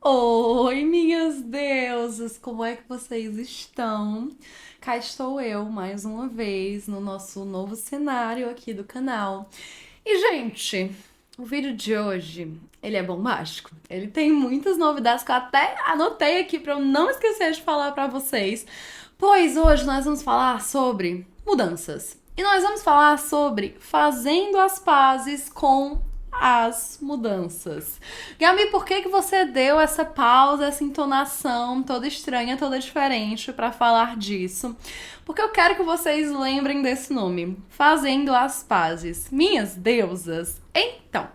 Oi, minhas deusas, como é que vocês estão? Cá estou eu mais uma vez no nosso novo cenário aqui do canal. E, gente, o vídeo de hoje, ele é bombástico. Ele tem muitas novidades que eu até anotei aqui para eu não esquecer de falar para vocês. Pois hoje nós vamos falar sobre mudanças. E nós vamos falar sobre fazendo as pazes com as mudanças. Gabi, por que que você deu essa pausa, essa entonação toda estranha, toda diferente para falar disso? Porque eu quero que vocês lembrem desse nome, Fazendo as Pazes. Minhas deusas. Então,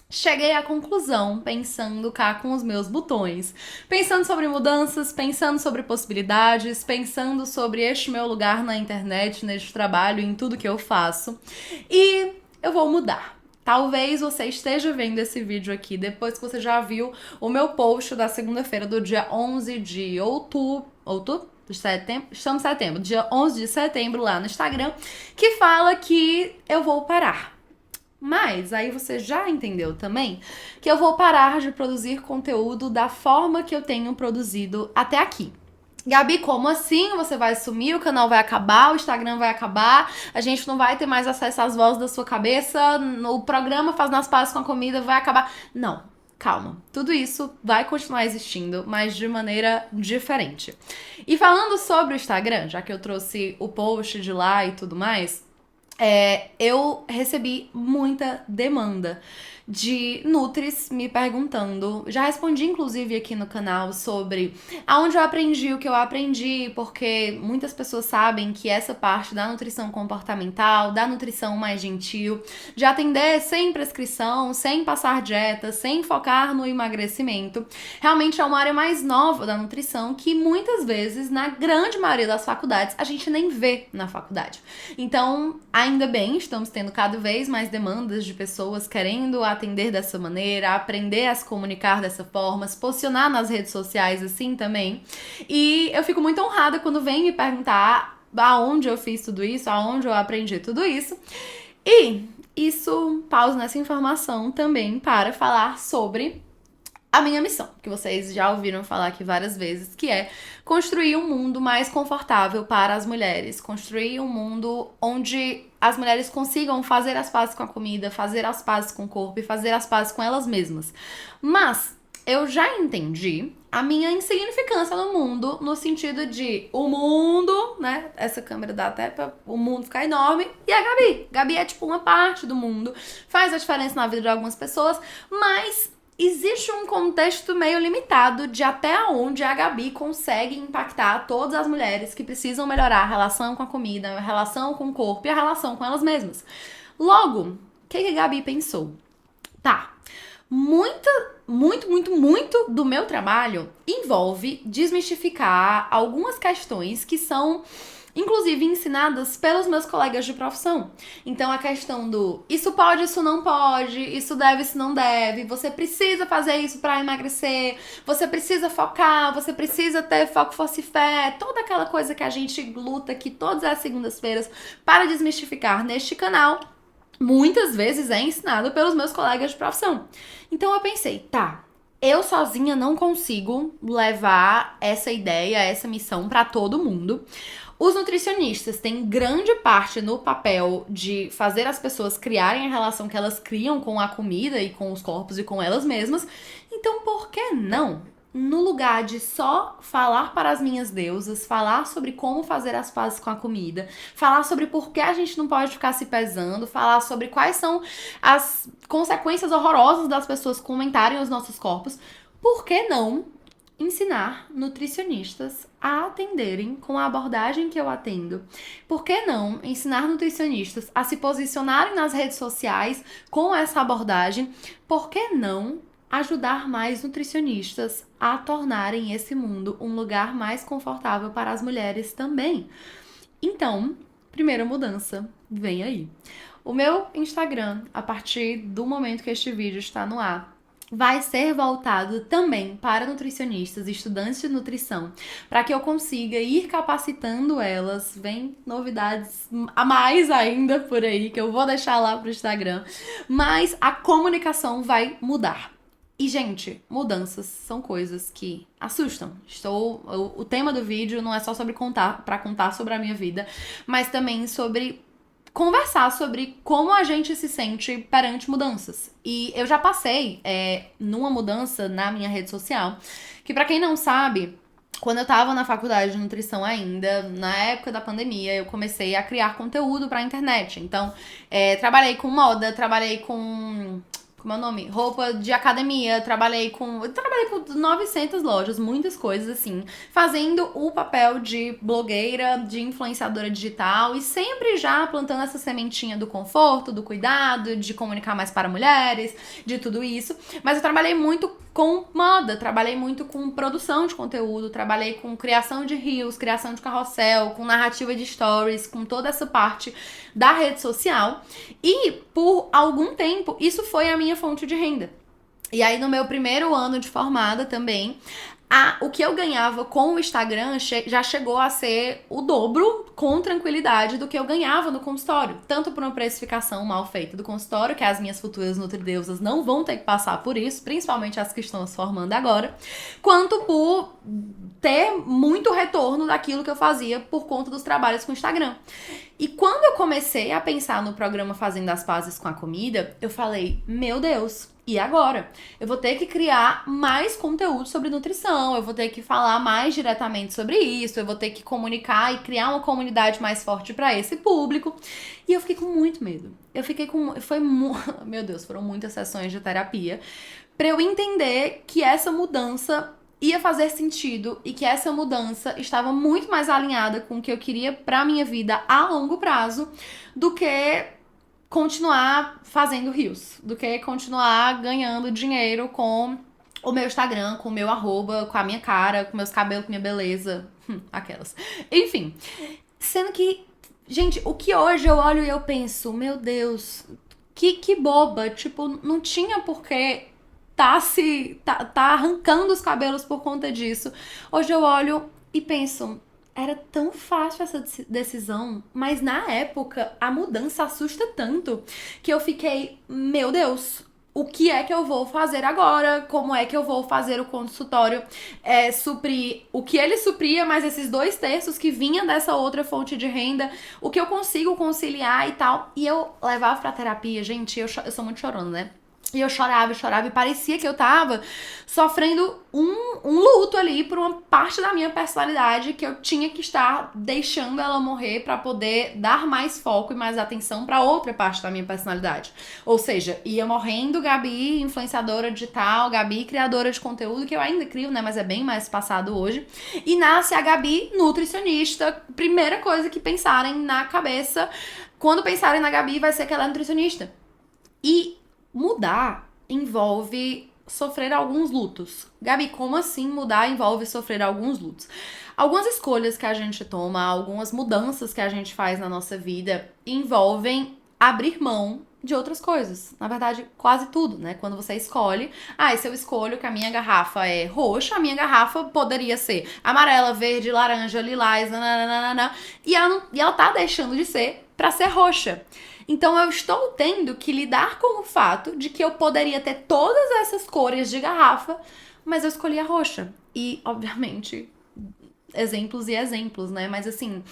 cheguei à conclusão, pensando cá com os meus botões, pensando sobre mudanças, pensando sobre possibilidades, pensando sobre este meu lugar na internet, neste trabalho, em tudo que eu faço. E eu vou mudar. Talvez você esteja vendo esse vídeo aqui depois que você já viu o meu post da segunda-feira do dia 11 de outubro? De setembro? Estamos em setembro, dia 11 de setembro lá no Instagram, que fala que eu vou parar. Mas aí você já entendeu também que eu vou parar de produzir conteúdo da forma que eu tenho produzido até aqui. Gabi, como assim? Você vai sumir, o canal vai acabar, o Instagram vai acabar, a gente não vai ter mais acesso às vozes da sua cabeça, o programa Faz nas Pazes com a Comida vai acabar. Não, calma. Tudo isso vai continuar existindo, mas de maneira diferente. E falando sobre o Instagram, já que eu trouxe o post de lá e tudo mais, eu recebi muita demanda de nutris me perguntando. Já respondi, inclusive, aqui no canal sobre aonde eu aprendi o que eu aprendi, porque muitas pessoas sabem que essa parte da nutrição comportamental, da nutrição mais gentil, de atender sem prescrição, sem passar dieta, sem focar no emagrecimento, realmente é uma área mais nova da nutrição que muitas vezes, na grande maioria das faculdades, a gente nem vê na faculdade. Então, ainda bem, estamos tendo cada vez mais demandas de pessoas querendo atender dessa maneira, aprender a se comunicar dessa forma, se posicionar nas redes sociais assim também. E eu fico muito honrada quando vem me perguntar aonde eu fiz tudo isso, aonde eu aprendi tudo isso. E isso, pausa nessa informação também para falar sobre a minha missão, que vocês já ouviram falar aqui várias vezes, que é construir um mundo mais confortável para as mulheres, construir um mundo onde as mulheres consigam fazer as pazes com a comida, fazer as pazes com o corpo e fazer as pazes com elas mesmas. Mas eu já entendi a minha insignificância no mundo, no sentido de o mundo, né? Essa câmera dá até pra o mundo ficar enorme. E a Gabi. Gabi é tipo uma parte do mundo, faz a diferença na vida de algumas pessoas, mas existe um contexto meio limitado de até onde a Gabi consegue impactar todas as mulheres que precisam melhorar a relação com a comida, a relação com o corpo e a relação com elas mesmas. Logo, o que a Gabi pensou? Tá, muito do meu trabalho envolve desmistificar algumas questões que são inclusive ensinadas pelos meus colegas de profissão. Então a questão do isso pode, isso não pode, isso deve, isso não deve, você precisa fazer isso para emagrecer, você precisa focar, você precisa ter foco, força e fé, toda aquela coisa que a gente luta aqui todas as segundas-feiras para desmistificar neste canal, muitas vezes é ensinado pelos meus colegas de profissão. Então eu pensei, tá, eu sozinha não consigo levar essa ideia, essa missão para todo mundo. Os nutricionistas têm grande parte no papel de fazer as pessoas criarem a relação que elas criam com a comida e com os corpos e com elas mesmas. Então, por que não? No lugar de só falar para as minhas deusas, falar sobre como fazer as pazes com a comida, falar sobre por que a gente não pode ficar se pesando, falar sobre quais são as consequências horrorosas das pessoas comentarem os nossos corpos, por que não ensinar nutricionistas a atenderem com a abordagem que eu atendo? Por que não ensinar nutricionistas a se posicionarem nas redes sociais com essa abordagem? Por que não ajudar mais nutricionistas a tornarem esse mundo um lugar mais confortável para as mulheres também? Então, primeira mudança, vem aí. O meu Instagram, a partir do momento que este vídeo está no ar, vai ser voltado também para nutricionistas, estudantes de nutrição, para que eu consiga ir capacitando elas. Vem novidades a mais ainda por aí, que eu vou deixar lá pro Instagram, mas a comunicação vai mudar. E, gente, mudanças são coisas que assustam. O tema do vídeo não é só sobre contar sobre a minha vida, mas também sobre conversar sobre como a gente se sente perante mudanças. E eu já passei numa mudança na minha rede social, que pra quem não sabe, quando eu tava na faculdade de nutrição ainda, na época da pandemia, eu comecei a criar conteúdo pra internet. Então, trabalhei com moda, trabalhei com como é o nome? Roupa de academia, trabalhei com 900 lojas, muitas coisas assim, fazendo o papel de blogueira, de influenciadora digital e sempre já plantando essa sementinha do conforto, do cuidado, de comunicar mais para mulheres, de tudo isso. Mas eu trabalhei muito com moda, trabalhei muito com produção de conteúdo, trabalhei com criação de reels, criação de carrossel, com narrativa de stories, com toda essa parte da rede social. E por algum tempo, isso foi a minha fonte de renda. E aí, no meu primeiro ano de formada também, o que eu ganhava com o Instagram já chegou a ser o dobro, com tranquilidade, do que eu ganhava no consultório. Tanto por uma precificação mal feita do consultório, que as minhas futuras nutrideusas não vão ter que passar por isso, principalmente as que estão se formando agora, quanto por ter muito retorno daquilo que eu fazia por conta dos trabalhos com o Instagram. E quando eu comecei a pensar no programa Fazendo as Pazes com a Comida, eu falei, meu Deus, e agora? Eu vou ter que criar mais conteúdo sobre nutrição, eu vou ter que falar mais diretamente sobre isso, eu vou ter que comunicar e criar uma comunidade mais forte para esse público. E eu fiquei com muito medo. Meu Deus, foram muitas sessões de terapia para eu entender que essa mudança ia fazer sentido e que essa mudança estava muito mais alinhada com o que eu queria pra minha vida a longo prazo do que continuar fazendo rios, do que continuar ganhando dinheiro com o meu Instagram, com o meu arroba, com a minha cara, com meus cabelos, com minha beleza, aquelas. Enfim, sendo que, gente, o que hoje eu olho e eu penso, meu Deus, que boba, tipo, não tinha porquê tá arrancando os cabelos por conta disso. Hoje eu olho e penso, era tão fácil essa decisão, mas na época a mudança assusta tanto que eu fiquei, meu Deus, o que é que eu vou fazer agora? Como é que eu vou fazer o consultório suprir o que ele supria, mas esses 2/3 que vinha dessa outra fonte de renda, o que eu consigo conciliar e tal. E eu levava pra terapia, gente, eu sou muito chorona, né? E eu chorava e parecia que eu tava sofrendo um luto ali por uma parte da minha personalidade que eu tinha que estar deixando ela morrer pra poder dar mais foco e mais atenção pra outra parte da minha personalidade. Ou seja, ia morrendo Gabi, influenciadora digital, Gabi, criadora de conteúdo, que eu ainda crio, né, mas é bem mais passado hoje. E nasce a Gabi, nutricionista. Primeira coisa que pensarem na cabeça, quando pensarem na Gabi, vai ser que ela é nutricionista. E mudar envolve sofrer alguns lutos. Gabi, como assim mudar envolve sofrer alguns lutos? Algumas escolhas que a gente toma, algumas mudanças que a gente faz na nossa vida envolvem abrir mão de outras coisas. Na verdade, quase tudo, né? Quando você escolhe, se eu escolho que a minha garrafa é roxa, a minha garrafa poderia ser amarela, verde, laranja, lilás, nananana, e ela tá deixando de ser pra ser roxa. Então eu estou tendo que lidar com o fato de que eu poderia ter todas essas cores de garrafa, mas eu escolhi a roxa. E, obviamente, exemplos e exemplos, né? Mas assim,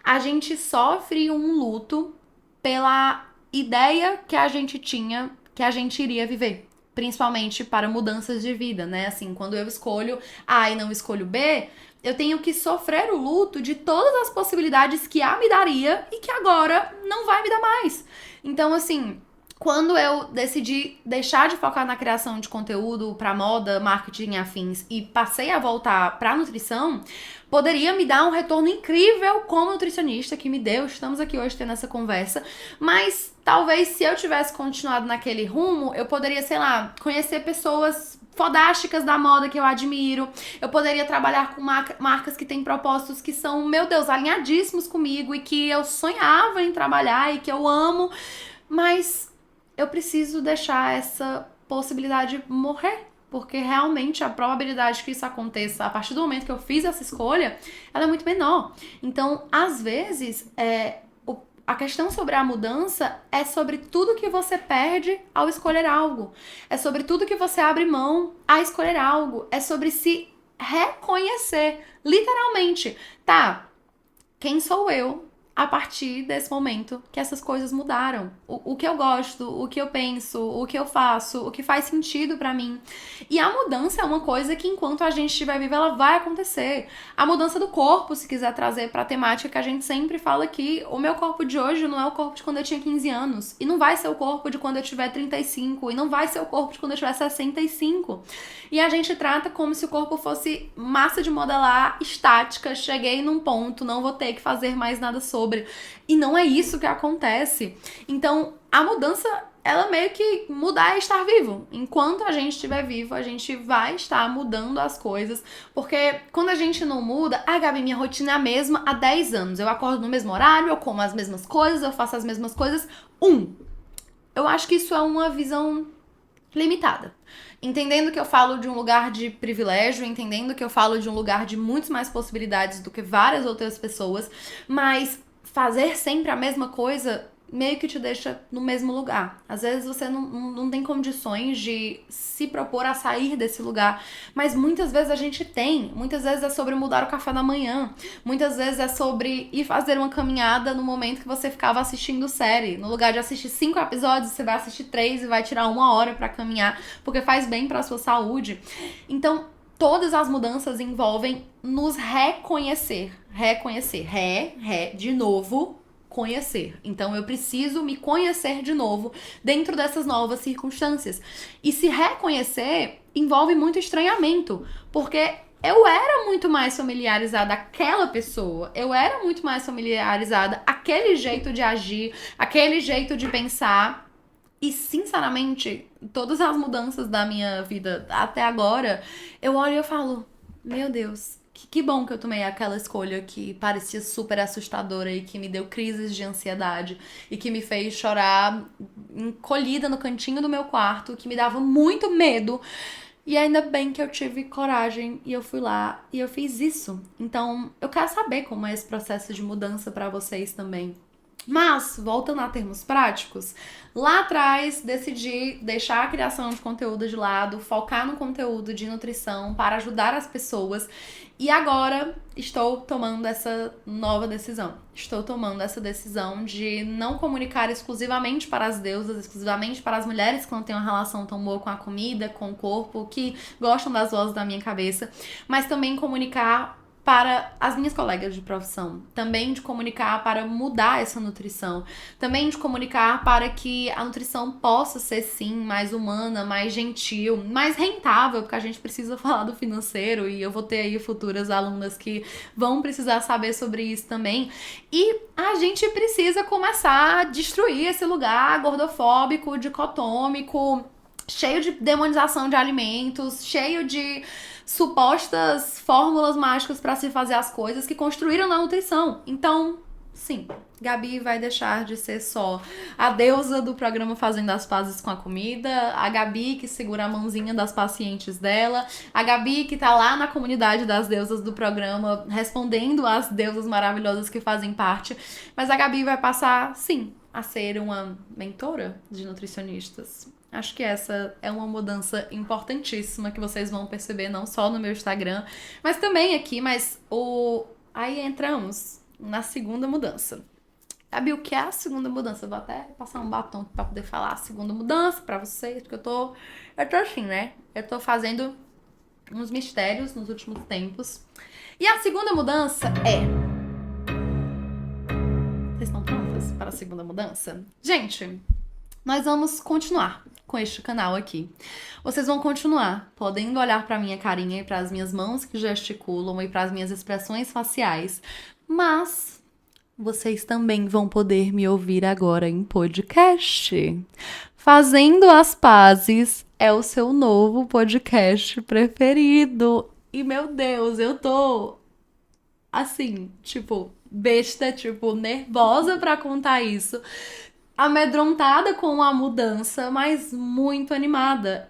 a gente sofre um luto pela ideia que a gente tinha que a gente iria viver. Principalmente para mudanças de vida, né? Assim, quando eu escolho A e não escolho B, eu tenho que sofrer o luto de todas as possibilidades que A me daria e que agora não vai me dar mais. Então, assim, quando eu decidi deixar de focar na criação de conteúdo para moda, marketing e afins e passei a voltar para nutrição, poderia me dar um retorno incrível como nutricionista que me deu. Estamos aqui hoje tendo essa conversa, mas talvez se eu tivesse continuado naquele rumo, eu poderia, sei lá, conhecer pessoas fodásticas da moda que eu admiro, eu poderia trabalhar com marcas que têm propósitos que são, meu Deus, alinhadíssimos comigo e que eu sonhava em trabalhar e que eu amo, mas eu preciso deixar essa possibilidade morrer, porque realmente a probabilidade que isso aconteça a partir do momento que eu fiz essa escolha, ela é muito menor. Então, às vezes, a questão sobre a mudança é sobre tudo que você perde ao escolher algo. É sobre tudo que você abre mão a escolher algo. É sobre se reconhecer, literalmente. Tá, quem sou eu a partir desse momento que essas coisas mudaram? O que eu gosto, o que eu penso, o que eu faço, o que faz sentido pra mim. E a mudança é uma coisa que enquanto a gente estiver vivo, ela vai acontecer. A mudança do corpo, se quiser trazer pra temática que a gente sempre fala aqui, o meu corpo de hoje não é o corpo de quando eu tinha 15 anos. E não vai ser o corpo de quando eu tiver 35. E não vai ser o corpo de quando eu tiver 65. E a gente trata como se o corpo fosse massa de modelar estática, cheguei num ponto, não vou ter que fazer mais nada sobre. E não é isso que acontece. Então, a mudança, ela meio que mudar é estar vivo. Enquanto a gente estiver vivo, a gente vai estar mudando as coisas. Porque quando a gente não muda, Gabi, minha rotina é a mesma há 10 anos. Eu acordo no mesmo horário, eu como as mesmas coisas, eu faço as mesmas coisas. Eu acho que isso é uma visão limitada. Entendendo que eu falo de um lugar de privilégio, entendendo que eu falo de um lugar de muitas mais possibilidades do que várias outras pessoas, mas fazer sempre a mesma coisa meio que te deixa no mesmo lugar. Às vezes você não tem condições de se propor a sair desse lugar, mas muitas vezes a gente tem. Muitas vezes é sobre mudar o café da manhã, muitas vezes é sobre ir fazer uma caminhada no momento que você ficava assistindo série. No lugar de assistir 5 episódios, você vai assistir 3 e vai tirar 1 hora pra caminhar, porque faz bem pra sua saúde. Então, todas as mudanças envolvem nos reconhecer. Reconhecer. De novo, conhecer. Então eu preciso me conhecer de novo dentro dessas novas circunstâncias. E se reconhecer envolve muito estranhamento, porque eu era muito mais familiarizada àquela pessoa, eu era muito mais familiarizada àquele jeito de agir, aquele jeito de pensar. E, sinceramente, todas as mudanças da minha vida até agora, eu olho e eu falo, meu Deus, que bom que eu tomei aquela escolha que parecia super assustadora e que me deu crises de ansiedade e que me fez chorar encolhida no cantinho do meu quarto, que me dava muito medo. E ainda bem que eu tive coragem e eu fui lá e eu fiz isso. Então, eu quero saber como é esse processo de mudança pra vocês também. Mas, voltando a termos práticos, lá atrás decidi deixar a criação de conteúdo de lado, focar no conteúdo de nutrição para ajudar as pessoas. E agora estou tomando essa nova decisão. Estou tomando essa decisão de não comunicar exclusivamente para as deusas, exclusivamente para as mulheres que não têm uma relação tão boa com a comida, com o corpo, que gostam das vozes da minha cabeça, mas também comunicar para as minhas colegas de profissão, também de comunicar para mudar essa nutrição, também de comunicar para que a nutrição possa ser sim mais humana, mais gentil, mais rentável, porque a gente precisa falar do financeiro e eu vou ter aí futuras alunas que vão precisar saber sobre isso também. E a gente precisa começar a destruir esse lugar gordofóbico, dicotômico, cheio de demonização de alimentos, cheio de supostas fórmulas mágicas para se fazer as coisas que construíram na nutrição. Então, sim, Gabi vai deixar de ser só a deusa do programa Fazendo as Pazes com a Comida, a Gabi que segura a mãozinha das pacientes dela, a Gabi que tá lá na comunidade das deusas do programa respondendo às deusas maravilhosas que fazem parte, mas a Gabi vai passar, sim, a ser uma mentora de nutricionistas. Acho que essa é uma mudança importantíssima que vocês vão perceber não só no meu Instagram, mas também aqui, aí entramos na segunda mudança. Sabe o que é a segunda mudança? Eu vou até passar um batom pra poder falar a segunda mudança pra vocês, porque eu tô assim, né? Eu tô fazendo uns mistérios nos últimos tempos. E a segunda mudança é... Vocês estão prontas para a segunda mudança? Gente, nós vamos continuar com este canal aqui. Vocês vão continuar podendo olhar para minha carinha e para as minhas mãos que gesticulam e para as minhas expressões faciais, mas vocês também vão poder me ouvir agora em podcast. Fazendo as Pazes é o seu novo podcast preferido. E, meu Deus, eu tô assim, tipo, besta, tipo, nervosa pra contar isso. amedrontada com a mudança, mas muito animada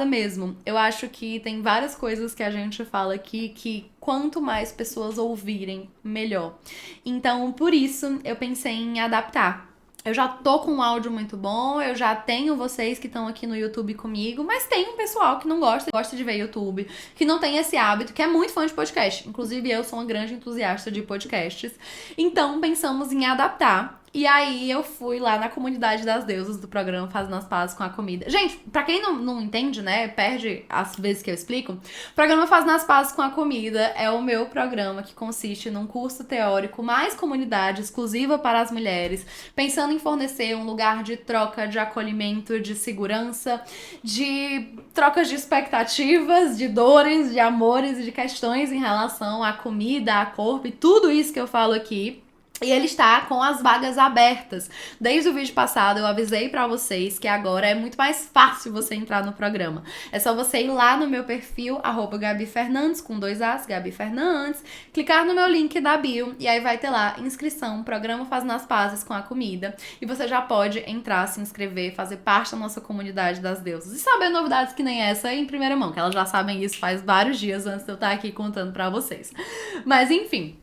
mesmo. Eu acho que tem várias coisas que a gente fala aqui que quanto mais pessoas ouvirem, melhor. Então, por isso, eu pensei em adaptar. Eu já tô com um áudio muito bom, eu já tenho vocês que estão aqui no YouTube comigo, mas tem um pessoal que não gosta de ver YouTube, que não tem esse hábito, que é muito fã de podcast. Inclusive, eu sou uma grande entusiasta de podcasts. Então, pensamos em adaptar. E aí eu fui lá na comunidade das deusas do programa Fazendo as Pazes com a Comida. Gente, pra quem não entende, né, perde as vezes que eu explico, o programa Fazendo as Pazes com a Comida é o meu programa que consiste num curso teórico mais comunidade exclusiva para as mulheres, pensando em fornecer um lugar de troca, de acolhimento, de segurança, de trocas de expectativas, de dores, de amores e de questões em relação à comida, a corpo e tudo isso que eu falo aqui. E ele está com as vagas abertas. Desde o vídeo passado eu avisei pra vocês que agora é muito mais fácil você entrar no programa. É só você ir lá no meu perfil, @Gabi Fernandes, com 2 As, Gabi Fernandes, clicar no meu link da bio e aí vai ter lá inscrição, programa Fazendo as Pazes com a Comida. E você já pode entrar, se inscrever, fazer parte da nossa comunidade das deusas. E saber novidades que nem essa em primeira mão, que elas já sabem isso faz vários dias antes de eu estar aqui contando pra vocês. Mas enfim,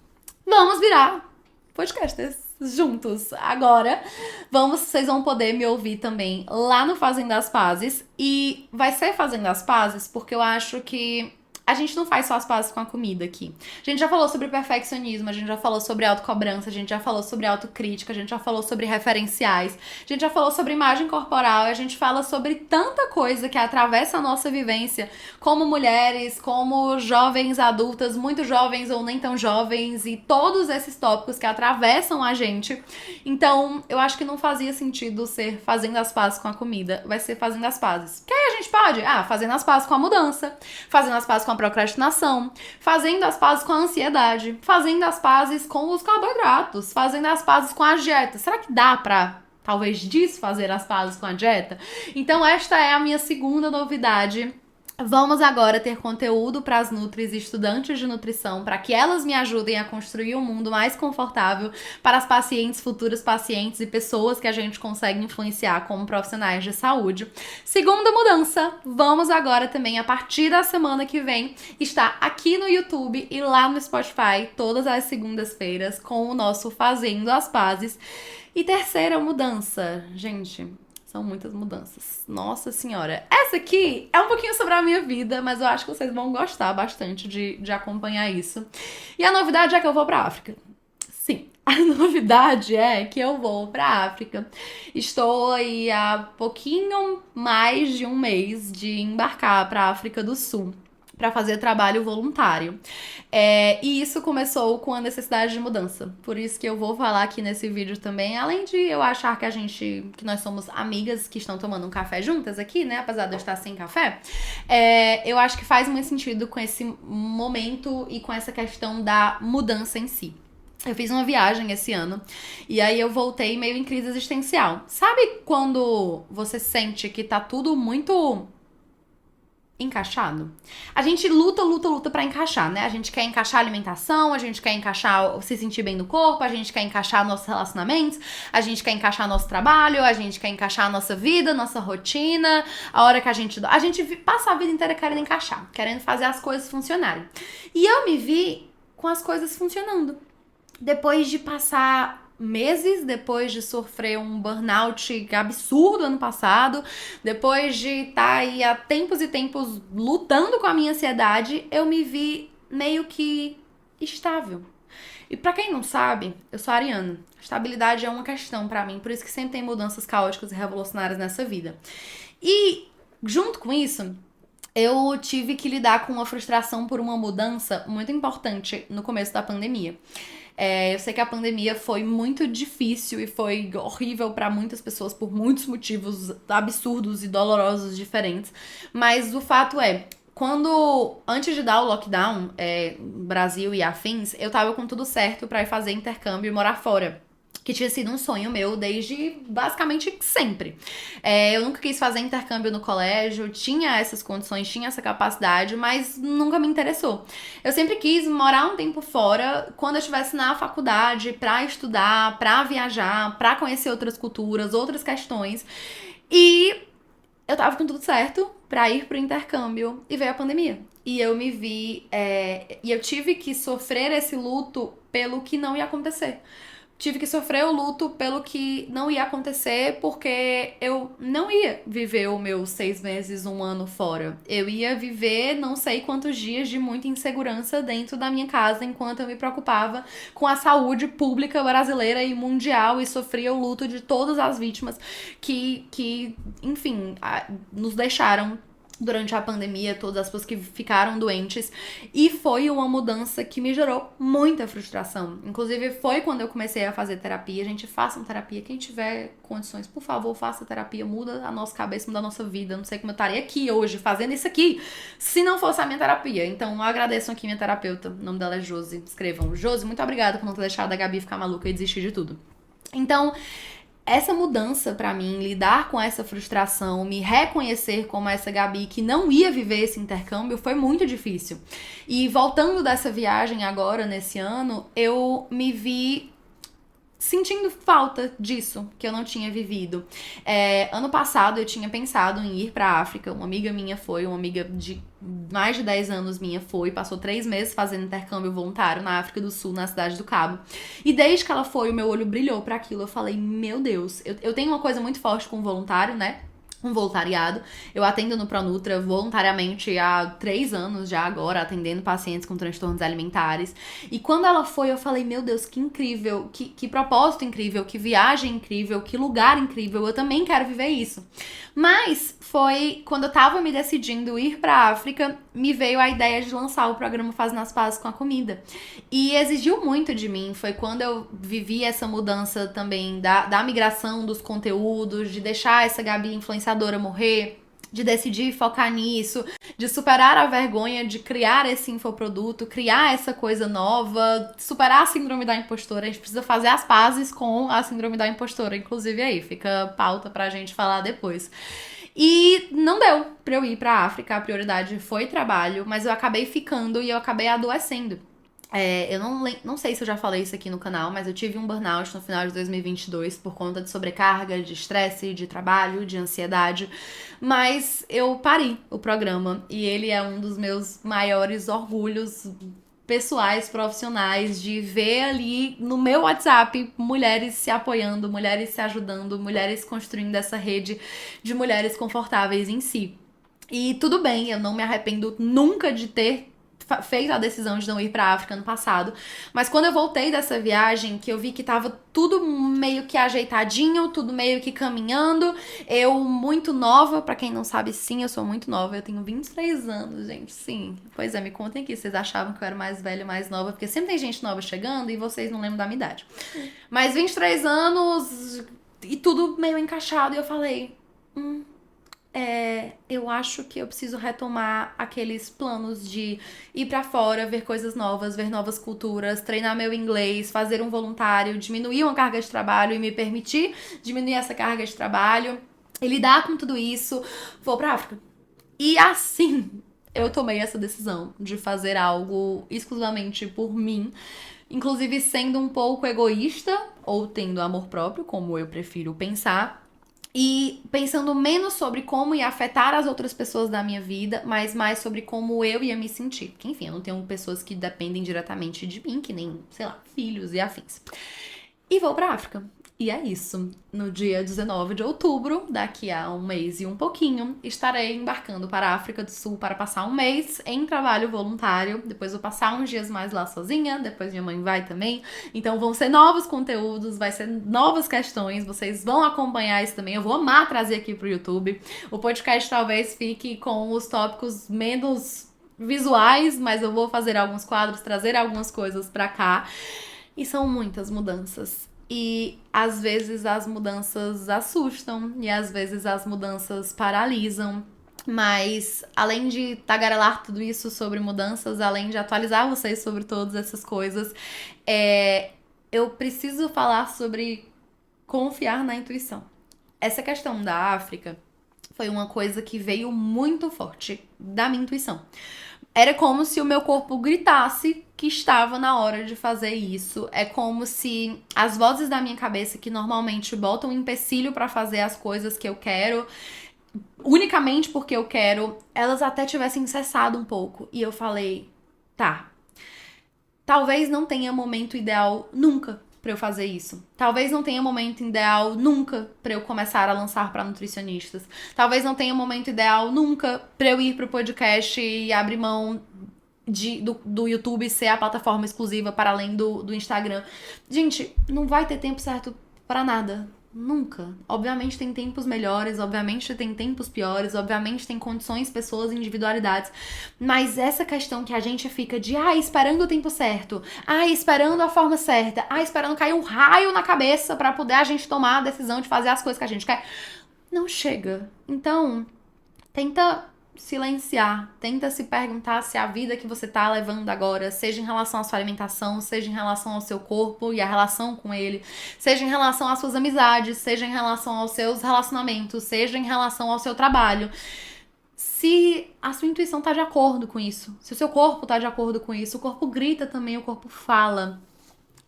vamos virar podcasters juntos. Agora, vocês vão poder me ouvir também lá no Fazendo as Pazes. E vai ser Fazendo as Pazes porque eu acho que a gente não faz só as pazes com a comida aqui. A gente já falou sobre perfeccionismo, a gente já falou sobre autocobrança, a gente já falou sobre autocrítica, a gente já falou sobre referenciais, a gente já falou sobre imagem corporal, a gente fala sobre tanta coisa que atravessa a nossa vivência como mulheres, como jovens adultas, muito jovens ou nem tão jovens, e todos esses tópicos que atravessam a gente. Então, eu acho que não fazia sentido ser Fazendo as Pazes com a Comida, vai ser Fazendo as Pazes. Que aí a gente pode, fazendo as pazes com a mudança, fazendo as pazes com a procrastinação, fazendo as pazes com a ansiedade, fazendo as pazes com os carboidratos, fazendo as pazes com a dieta. Será que dá pra talvez desfazer as pazes com a dieta? Então esta é a minha segunda novidade. Vamos agora ter conteúdo para as nutris e estudantes de nutrição, para que elas me ajudem a construir um mundo mais confortável para as pacientes, futuras pacientes e pessoas que a gente consegue influenciar como profissionais de saúde. Segunda mudança, vamos agora também, a partir da semana que vem, estar aqui no YouTube e lá no Spotify, todas as segundas-feiras, com o nosso Fazendo as Pazes. E terceira mudança, gente, são muitas mudanças. Nossa senhora. Essa aqui é um pouquinho sobre a minha vida, mas eu acho que vocês vão gostar bastante de acompanhar isso. E a novidade é que eu vou pra África. Sim, a novidade é que eu vou pra África. Estou aí há pouquinho mais de um mês de embarcar pra África do Sul para fazer trabalho voluntário. E isso começou com a necessidade de mudança. Por isso que eu vou falar aqui nesse vídeo também, além de eu achar que nós somos amigas que estão tomando um café juntas aqui, né? Apesar de eu estar sem café, eu acho que faz muito sentido com esse momento e com essa questão da mudança em si. Eu fiz uma viagem esse ano e aí eu voltei meio em crise existencial. Sabe quando você sente que tá tudo muito encaixado? A gente luta pra encaixar, né? A gente quer encaixar a alimentação, a gente quer encaixar se sentir bem no corpo, a gente quer encaixar nossos relacionamentos, a gente quer encaixar nosso trabalho, a gente quer encaixar a nossa vida, nossa rotina, a hora que a gente passa a vida inteira querendo encaixar, querendo fazer as coisas funcionarem. E eu me vi com as coisas funcionando. Depois de passar meses, depois de sofrer um burnout absurdo ano passado, depois de estar aí há tempos e tempos lutando com a minha ansiedade, eu me vi meio que estável. E pra quem não sabe, eu sou ariana. Estabilidade é uma questão pra mim, por isso que sempre tem mudanças caóticas e revolucionárias nessa vida. E junto com isso, eu tive que lidar com uma frustração por uma mudança muito importante no começo da pandemia. Eu sei que a pandemia foi muito difícil e foi horrível pra muitas pessoas por muitos motivos absurdos e dolorosos diferentes, mas o fato é, antes de dar o lockdown, Brasil e afins, eu tava com tudo certo pra ir fazer intercâmbio e morar fora. que tinha sido um sonho meu desde basicamente sempre. Eu nunca quis fazer intercâmbio no colégio, tinha essas condições, tinha essa capacidade, mas nunca me interessou. Eu sempre quis morar um tempo fora, quando eu estivesse na faculdade, pra estudar, pra viajar, pra conhecer outras culturas, outras questões. E eu tava com tudo certo pra ir pro intercâmbio e veio a pandemia. E eu me vi. E eu tive que sofrer esse luto pelo que não ia acontecer. Tive que sofrer o luto pelo que não ia acontecer, porque eu não ia viver os meus 6 meses, um ano fora. Eu ia viver não sei quantos dias de muita insegurança dentro da minha casa, enquanto eu me preocupava com a saúde pública brasileira e mundial e sofria o luto de todas as vítimas que enfim, nos deixaram durante a pandemia, todas as pessoas que ficaram doentes. E foi uma mudança que me gerou muita frustração. Inclusive, foi quando eu comecei a fazer terapia. Gente, façam terapia. Quem tiver condições, por favor, faça terapia. Muda a nossa cabeça, muda a nossa vida. Não sei como eu estaria aqui hoje, fazendo isso aqui, se não fosse a minha terapia. Então, eu agradeço aqui minha terapeuta. O nome dela é Josi. Escrevam. Josi, muito obrigada por não ter deixado a Gabi ficar maluca e desistir de tudo. Então, essa mudança pra mim, lidar com essa frustração, me reconhecer como essa Gabi que não ia viver esse intercâmbio, foi muito difícil. E voltando dessa viagem agora, nesse ano, eu me vi sentindo falta disso que eu não tinha vivido. Ano passado eu tinha pensado em ir pra África. Uma amiga minha foi, uma amiga de mais de 10 anos minha foi, passou 3 meses fazendo intercâmbio voluntário na África do Sul, na cidade do Cabo. E desde que ela foi, o meu olho brilhou pra aquilo. Eu falei, meu Deus, eu tenho uma coisa muito forte com voluntário, né? Um voluntariado. Eu atendo no Pronutra voluntariamente há 3 anos já agora, atendendo pacientes com transtornos alimentares. E quando ela foi, eu falei, meu Deus, que incrível, que propósito incrível, que viagem incrível, que lugar incrível, eu também quero viver isso. Mas foi quando eu tava me decidindo ir pra África, me veio a ideia de lançar o programa Fazendo as Pazes com a Comida. E exigiu muito de mim, foi quando eu vivi essa mudança também da migração dos conteúdos, de deixar essa Gabi influenciadora morrer, de decidir focar nisso, de superar a vergonha de criar esse infoproduto, criar essa coisa nova, superar a síndrome da impostora. A gente precisa fazer as pazes com a síndrome da impostora, inclusive aí, fica pauta pra gente falar depois. E não deu pra eu ir pra África, a prioridade foi trabalho, mas eu acabei ficando e eu acabei adoecendo. Eu não sei se eu já falei isso aqui no canal, mas eu tive um burnout no final de 2022 por conta de sobrecarga, de estresse, de trabalho, de ansiedade. Mas eu parei o programa e ele é um dos meus maiores orgulhos pessoais, profissionais, de ver ali no meu WhatsApp mulheres se apoiando, mulheres se ajudando, mulheres construindo essa rede de mulheres confortáveis em si. E tudo bem, eu não me arrependo nunca de ter feito a decisão de não ir pra África ano passado, mas quando eu voltei dessa viagem, que eu vi que tava tudo meio que ajeitadinho, tudo meio que caminhando, eu muito nova, pra quem não sabe, sim, eu sou muito nova, eu tenho 23 anos, gente, sim. Pois é, me contem aqui, vocês achavam que eu era mais velha, mais nova, porque sempre tem gente nova chegando e vocês não lembram da minha idade. Mas 23 anos e tudo meio encaixado, e eu falei, eu acho que eu preciso retomar aqueles planos de ir pra fora, ver coisas novas, ver novas culturas, treinar meu inglês, fazer um voluntário, diminuir uma carga de trabalho e me permitir diminuir essa carga de trabalho e lidar com tudo isso. Vou pra África. E assim, eu tomei essa decisão de fazer algo exclusivamente por mim, inclusive sendo um pouco egoísta ou tendo amor próprio, como eu prefiro pensar. E pensando menos sobre como ia afetar as outras pessoas da minha vida, mas mais sobre como eu ia me sentir. Porque, enfim, eu não tenho pessoas que dependem diretamente de mim, que nem, sei lá, filhos e afins. E vou pra África. E é isso. No dia 19 de outubro, daqui a um mês e um pouquinho, estarei embarcando para a África do Sul para passar um mês em trabalho voluntário. Depois vou passar uns dias mais lá sozinha, depois minha mãe vai também. Então vão ser novos conteúdos, vai ser novas questões, vocês vão acompanhar isso também. Eu vou amar trazer aqui pro YouTube. O podcast talvez fique com os tópicos menos visuais, mas eu vou fazer alguns quadros, trazer algumas coisas pra cá. E são muitas mudanças. E às vezes as mudanças assustam e às vezes as mudanças paralisam. Mas além de tagarelar tudo isso sobre mudanças, além de atualizar vocês sobre todas essas coisas, eu preciso falar sobre confiar na intuição. Essa questão da África foi uma coisa que veio muito forte da minha intuição. Era como se o meu corpo gritasse que estava na hora de fazer isso. É como se as vozes da minha cabeça, que normalmente botam um empecilho pra fazer as coisas que eu quero, unicamente porque eu quero, elas até tivessem cessado um pouco. E eu falei, tá, talvez não tenha momento ideal nunca pra eu fazer isso. Talvez não tenha momento ideal nunca pra eu começar a lançar pra nutricionistas. Talvez não tenha momento ideal nunca pra eu ir pro podcast e abrir mão do YouTube ser a plataforma exclusiva para além do Instagram. Gente, não vai ter tempo certo pra nada. Nunca. Obviamente tem tempos melhores, obviamente tem tempos piores, obviamente tem condições, pessoas, individualidades. Mas essa questão que a gente fica de, esperando o tempo certo, esperando a forma certa, esperando cair um raio na cabeça pra poder a gente tomar a decisão de fazer as coisas que a gente quer, não chega. Então, tenta silenciar, tenta se perguntar se a vida que você tá levando agora, seja em relação à sua alimentação, seja em relação ao seu corpo e a relação com ele, seja em relação às suas amizades, seja em relação aos seus relacionamentos, seja em relação ao seu trabalho, se a sua intuição tá de acordo com isso, se o seu corpo tá de acordo com isso, o corpo grita também, o corpo fala.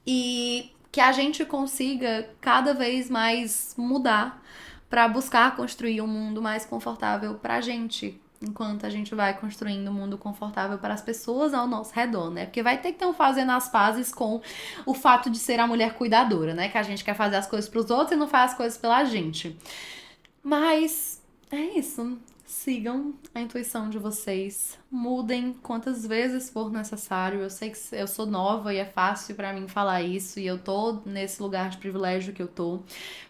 E que a gente consiga cada vez mais mudar para buscar construir um mundo mais confortável pra gente, enquanto a gente vai construindo um mundo confortável para as pessoas ao nosso redor, né? Porque vai ter que ter um fazendo as pazes com o fato de ser a mulher cuidadora, né? Que a gente quer fazer as coisas pros outros e não faz as coisas pela gente. Mas é isso. Sigam a intuição de vocês. Mudem quantas vezes for necessário. Eu sei que eu sou nova e é fácil pra mim falar isso e eu tô nesse lugar de privilégio que eu tô.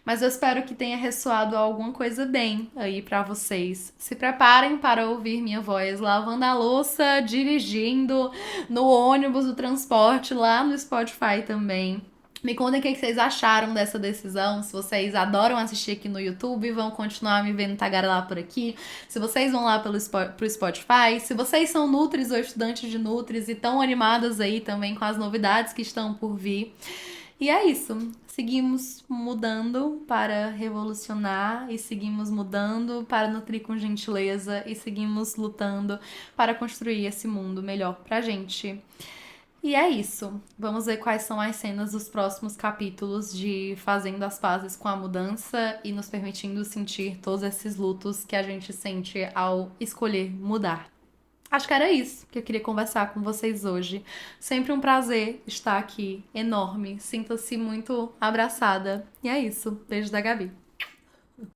Mas eu espero que tenha ressoado alguma coisa bem aí pra vocês. Se preparem para ouvir minha voz lavando a louça, dirigindo, no ônibus, no transporte, lá no Spotify também. Me contem o que vocês acharam dessa decisão. Se vocês adoram assistir aqui no YouTube, vão continuar me vendo tagarelar por aqui. Se vocês vão lá pro Spotify. Se vocês são nutris ou estudantes de nutris e estão animadas aí também com as novidades que estão por vir. E é isso. Seguimos mudando para revolucionar e seguimos mudando para nutrir com gentileza e seguimos lutando para construir esse mundo melhor pra gente. E é isso. Vamos ver quais são as cenas dos próximos capítulos de Fazendo as Pazes com a Mudança e nos permitindo sentir todos esses lutos que a gente sente ao escolher mudar. Acho que era isso que eu queria conversar com vocês hoje. Sempre um prazer estar aqui, enorme. Sinta-se muito abraçada. E é isso. Beijo da Gabi.